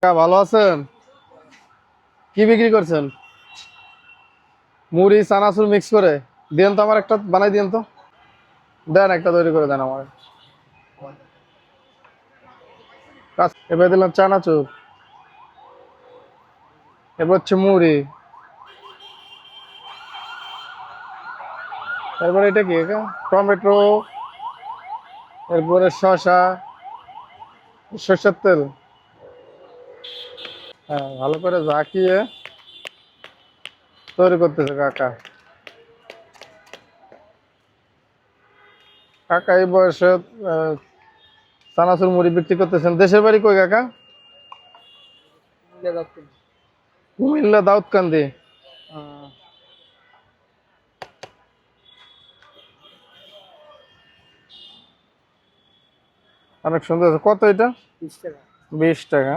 ভালো আছেন? কি বিক্রি করছেন? মুড়ি চানাচুর মিক্স করে দেন তো, আমার একটা বানাই দিন তো। দেন, একটা তৈরি করে দেন আমার। এবার দিলাম চানাচুর, এবার হচ্ছে মুড়ি, তারপরে এটা কি এটা? টমেটো, এরপরে শসা, সর্ষের তেল। হ্যাঁ, ভালো করে ঝাঁকিয়ে তৈরি করতেছে কাকা। কাকা এই বয়সে আহ, চানাচুর মুড়ি বিক্রি করতেছেন। দেশের বাড়ি কই কাকা? কুমিল্লা দাউদকান্দি। আহ, অনেক সুন্দর আছে। কত এটা? 20 টাকা।